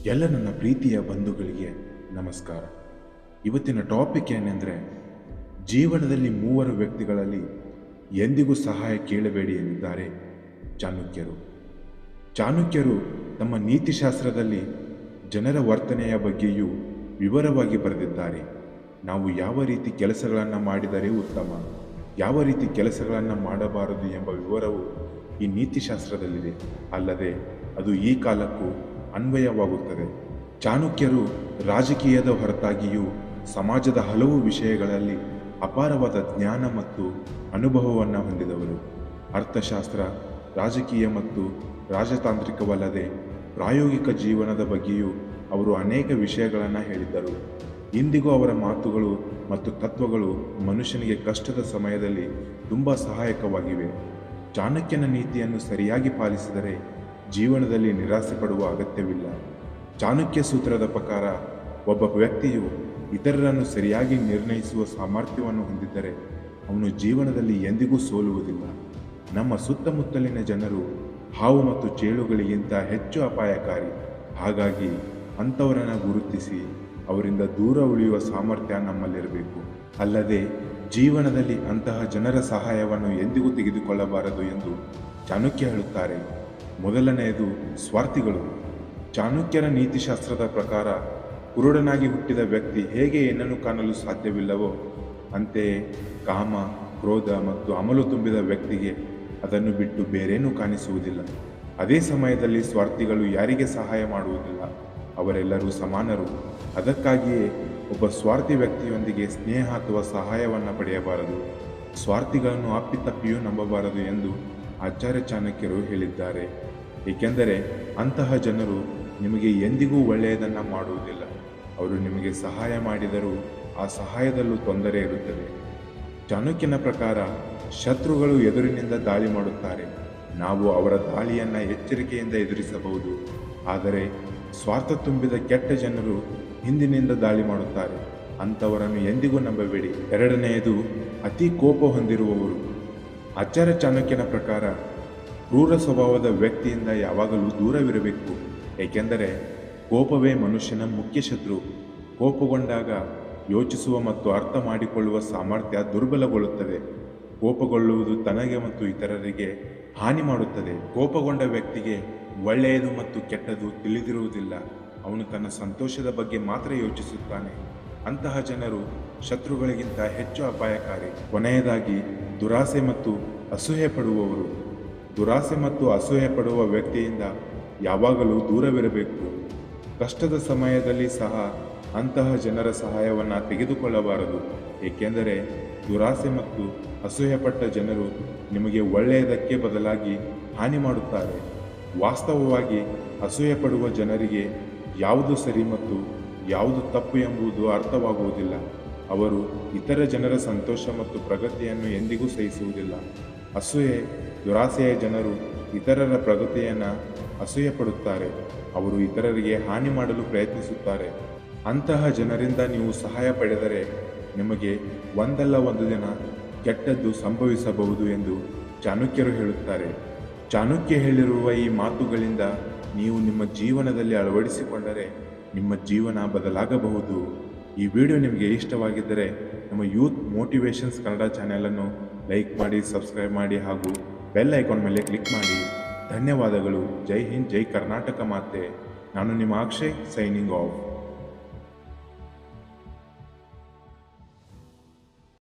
ಎಲ್ಲ ನನ್ನ ಪ್ರೀತಿಯ ಬಂಧುಗಳಿಗೆ ನಮಸ್ಕಾರ. ಇವತ್ತಿನ ಟಾಪಿಕ್ ಏನೆಂದರೆ, ಜೀವನದಲ್ಲಿ ಮೂವರು ವ್ಯಕ್ತಿಗಳಲ್ಲಿ ಎಂದಿಗೂ ಸಹಾಯ ಕೇಳಬೇಡಿ ಎಂದಿದ್ದಾರೆ ಚಾಣಕ್ಯರು. ಚಾಣಕ್ಯರು ತಮ್ಮ ನೀತಿಶಾಸ್ತ್ರದಲ್ಲಿ ಜನರ ವರ್ತನೆಯ ಬಗ್ಗೆಯೂ ವಿವರವಾಗಿ ಬರೆದಿದ್ದಾರೆ. ನಾವು ಯಾವ ರೀತಿ ಕೆಲಸಗಳನ್ನು ಮಾಡಿದರೆ ಉತ್ತಮ, ಯಾವ ರೀತಿ ಕೆಲಸಗಳನ್ನು ಮಾಡಬಾರದು ಎಂಬ ವಿವರವು ಈ ನೀತಿಶಾಸ್ತ್ರದಲ್ಲಿದೆ. ಅಲ್ಲದೆ ಅದು ಈ ಕಾಲಕ್ಕೂ ಅನ್ವಯವಾಗುತ್ತದೆ. ಚಾಣಕ್ಯರು ರಾಜಕೀಯದ ಹೊರತಾಗಿಯೂ ಸಮಾಜದ ಹಲವು ವಿಷಯಗಳಲ್ಲಿ ಅಪಾರವಾದ ಜ್ಞಾನ ಮತ್ತು ಅನುಭವವನ್ನು ಹೊಂದಿದವರು. ಅರ್ಥಶಾಸ್ತ್ರ, ರಾಜಕೀಯ ಮತ್ತು ರಾಜತಾಂತ್ರಿಕವಲ್ಲದೆ ಪ್ರಾಯೋಗಿಕ ಜೀವನದ ಬಗ್ಗೆಯೂ ಅವರು ಅನೇಕ ವಿಷಯಗಳನ್ನು ಹೇಳಿದ್ದರು. ಇಂದಿಗೂ ಅವರ ಮಾತುಗಳು ಮತ್ತು ತತ್ವಗಳು ಮನುಷ್ಯನಿಗೆ ಕಷ್ಟದ ಸಮಯದಲ್ಲಿ ತುಂಬ ಸಹಾಯಕವಾಗಿವೆ. ಚಾಣಕ್ಯನ ನೀತಿಯನ್ನು ಸರಿಯಾಗಿ ಪಾಲಿಸಿದರೆ ಜೀವನದಲ್ಲಿ ನಿರಾಸೆ ಪಡುವ ಅಗತ್ಯವಿಲ್ಲ. ಚಾಣಕ್ಯ ಸೂತ್ರದ ಪ್ರಕಾರ ಒಬ್ಬ ವ್ಯಕ್ತಿಯು ಇತರರನ್ನು ಸರಿಯಾಗಿ ನಿರ್ಣಯಿಸುವ ಸಾಮರ್ಥ್ಯವನ್ನು ಹೊಂದಿದ್ದರೆ ಅವನು ಜೀವನದಲ್ಲಿ ಎಂದಿಗೂ ಸೋಲುವುದಿಲ್ಲ. ನಮ್ಮ ಸುತ್ತಮುತ್ತಲಿನ ಜನರು ಹಾವು ಮತ್ತು ಚೇಳುಗಳಿಗಿಂತ ಹೆಚ್ಚು ಅಪಾಯಕಾರಿ. ಹಾಗಾಗಿ ಅಂಥವರನ್ನು ಗುರುತಿಸಿ ಅವರಿಂದ ದೂರ ಉಳಿಯುವ ಸಾಮರ್ಥ್ಯ ನಮ್ಮಲ್ಲಿರಬೇಕು. ಅಲ್ಲದೆ ಜೀವನದಲ್ಲಿ ಅಂತಹ ಜನರ ಸಹಾಯವನ್ನು ಎಂದಿಗೂ ತೆಗೆದುಕೊಳ್ಳಬಾರದು ಎಂದು ಚಾಣಕ್ಯ ಹೇಳುತ್ತಾರೆ. ಮೊದಲನೆಯದು ಸ್ವಾರ್ಥಿಗಳು. ಚಾಣಕ್ಯರ ನೀತಿಶಾಸ್ತ್ರದ ಪ್ರಕಾರ ಕುರುಡನಾಗಿ ಹುಟ್ಟಿದ ವ್ಯಕ್ತಿ ಹೇಗೆ ಏನನ್ನು ಕಾಣಲು ಸಾಧ್ಯವಿಲ್ಲವೋ ಅಂತೆಯೇ ಕಾಮ, ಕ್ರೋಧ ಮತ್ತು ಅಮಲು ತುಂಬಿದ ವ್ಯಕ್ತಿಗೆ ಅದನ್ನು ಬಿಟ್ಟು ಬೇರೇನೂ ಕಾಣಿಸುವುದಿಲ್ಲ. ಅದೇ ಸಮಯದಲ್ಲಿ ಸ್ವಾರ್ಥಿಗಳು ಯಾರಿಗೆ ಸಹಾಯ ಮಾಡುವುದಿಲ್ಲ. ಅವರೆಲ್ಲರೂ ಸಮಾನರು. ಅದಕ್ಕಾಗಿಯೇ ಒಬ್ಬ ಸ್ವಾರ್ಥಿ ವ್ಯಕ್ತಿಯೊಂದಿಗೆ ಸ್ನೇಹ ಅಥವಾ ಸಹಾಯವನ್ನು ಪಡೆಯಬಾರದು. ಸ್ವಾರ್ಥಿಗಳನ್ನು ಅಪ್ಪಿತಪ್ಪಿಯೂ ನಂಬಬಾರದು ಎಂದು ಆಚಾರ್ಯ ಚಾಣಕ್ಯರು ಹೇಳಿದ್ದಾರೆ. ಏಕೆಂದರೆ ಅಂತಹ ಜನರು ನಿಮಗೆ ಎಂದಿಗೂ ಒಳ್ಳೆಯದನ್ನು ಮಾಡುವುದಿಲ್ಲ. ಅವರು ನಿಮಗೆ ಸಹಾಯ ಮಾಡಿದರೂ ಆ ಸಹಾಯದಲ್ಲೂ ತೊಂದರೆ ಇರುತ್ತದೆ. ಚಾಣಕ್ಯನ ಪ್ರಕಾರ ಶತ್ರುಗಳು ಎದುರಿನಿಂದ ದಾಳಿ ಮಾಡುತ್ತಾರೆ. ನಾವು ಅವರ ದಾಳಿಯನ್ನು ಎಚ್ಚರಿಕೆಯಿಂದ ಎದುರಿಸಬಹುದು. ಆದರೆ ಸ್ವಾರ್ಥ ತುಂಬಿದ ಕೆಟ್ಟ ಜನರು ಹಿಂದಿನಿಂದ ದಾಳಿ ಮಾಡುತ್ತಾರೆ. ಅಂಥವರನ್ನು ಎಂದಿಗೂ ನಂಬಬೇಡಿ. ಎರಡನೆಯದು ಅತಿ ಕೋಪ ಹೊಂದಿರುವವರು. ಆಚಾರ್ಯ ಚಾಣಕ್ಯನ ಪ್ರಕಾರ ಕ್ರೂರ ಸ್ವಭಾವದ ವ್ಯಕ್ತಿಯಿಂದ ಯಾವಾಗಲೂ ದೂರವಿರಬೇಕು. ಏಕೆಂದರೆ ಕೋಪವೇ ಮನುಷ್ಯನ ಮುಖ್ಯ ಶತ್ರು. ಕೋಪಗೊಂಡಾಗ ಯೋಚಿಸುವ ಮತ್ತು ಅರ್ಥ ಮಾಡಿಕೊಳ್ಳುವ ಸಾಮರ್ಥ್ಯ ದುರ್ಬಲಗೊಳ್ಳುತ್ತದೆ. ಕೋಪಗೊಳ್ಳುವುದು ತನಗೆ ಮತ್ತು ಇತರರಿಗೆ ಹಾನಿ ಮಾಡುತ್ತದೆ. ಕೋಪಗೊಂಡ ವ್ಯಕ್ತಿಗೆ ಒಳ್ಳೆಯದು ಮತ್ತು ಕೆಟ್ಟದ್ದು ತಿಳಿದಿರುವುದಿಲ್ಲ. ಅವನು ತನ್ನ ಸಂತೋಷದ ಬಗ್ಗೆ ಮಾತ್ರ ಯೋಚಿಸುತ್ತಾನೆ. ಅಂತಹ ಜನರು ಶತ್ರುಗಳಿಗಿಂತ ಹೆಚ್ಚು ಅಪಾಯಕಾರಿ. ಕೊನೆಯದಾಗಿ ದುರಾಸೆ ಮತ್ತು ಅಸೂಯೆ ಪಡುವವರು. ದುರಾಸೆ ಮತ್ತು ಅಸೂಯೆ ಪಡುವ ವ್ಯಕ್ತಿಯಿಂದ ಯಾವಾಗಲೂ ದೂರವಿರಬೇಕು. ಕಷ್ಟದ ಸಮಯದಲ್ಲಿ ಸಹ ಅಂತಹ ಜನರ ಸಹಾಯವನ್ನು ತೆಗೆದುಕೊಳ್ಳಬಾರದು. ಏಕೆಂದರೆ ದುರಾಸೆ ಮತ್ತು ಅಸೂಯೆಪಟ್ಟ ಜನರು ನಿಮಗೆ ಒಳ್ಳೆಯದಕ್ಕೆ ಬದಲಾಗಿ ಹಾನಿ ಮಾಡುತ್ತಾರೆ. ವಾಸ್ತವವಾಗಿ ಅಸೂಯೆ ಪಡುವ ಜನರಿಗೆ ಯಾವುದು ಸರಿ ಮತ್ತು ಯಾವುದು ತಪ್ಪು ಎಂಬುದು ಅರ್ಥವಾಗುವುದಿಲ್ಲ. ಅವರು ಇತರ ಜನರ ಸಂತೋಷ ಮತ್ತು ಪ್ರಗತಿಯನ್ನು ಎಂದಿಗೂ ಸಹಿಸುವುದಿಲ್ಲ. ಅಸೂಯೆ, ದುರಾಸೆಯ ಜನರು ಇತರರ ಪ್ರಗತಿಯನ್ನು ಅಸೂಯೆ ಪಡುತ್ತಾರೆ. ಅವರು ಇತರರಿಗೆ ಹಾನಿ ಮಾಡಲು ಪ್ರಯತ್ನಿಸುತ್ತಾರೆ. ಅಂತಹ ಜನರಿಂದ ನೀವು ಸಹಾಯ ಪಡೆದರೆ ನಿಮಗೆ ಒಂದಲ್ಲ ಒಂದು ದಿನ ಕೆಟ್ಟದ್ದು ಸಂಭವಿಸಬಹುದು ಎಂದು ಚಾಣಕ್ಯರು ಹೇಳುತ್ತಾರೆ. ಚಾಣಕ್ಯ ಹೇಳಿರುವ ಈ ಮಾತುಗಳಿಂದ ನೀವು ನಿಮ್ಮ ಜೀವನದಲ್ಲಿ ಅಳವಡಿಸಿಕೊಂಡರೆ ನಿಮ್ಮ ಜೀವನ ಬದಲಾಗಬಹುದು. ಈ ವಿಡಿಯೋ ನಿಮಗೆ ಇಷ್ಟವಾಗಿದ್ದರೆ ನಮ್ಮ ಯೂತ್ ಮೋಟಿವೇಶನ್ಸ್ ಕನ್ನಡ ಚಾನೆಲನ್ನು ಲೈಕ್ ಮಾಡಿ, ಸಬ್ಸ್ಕ್ರೈಬ್ ಮಾಡಿ ಹಾಗೂ ಬೆಲ್ ಐಕಾನ್ ಮೇಲೆ ಕ್ಲಿಕ್ ಮಾಡಿ. ಧನ್ಯವಾದಗಳು. ಜೈ ಹಿಂದ್, ಜೈ ಕರ್ನಾಟಕ ಮಾತೆ. ನಾನು ನಿಮ್ಮ ಅಕ್ಷಯ್, ಸೈನಿಂಗ್ ಆಫ್.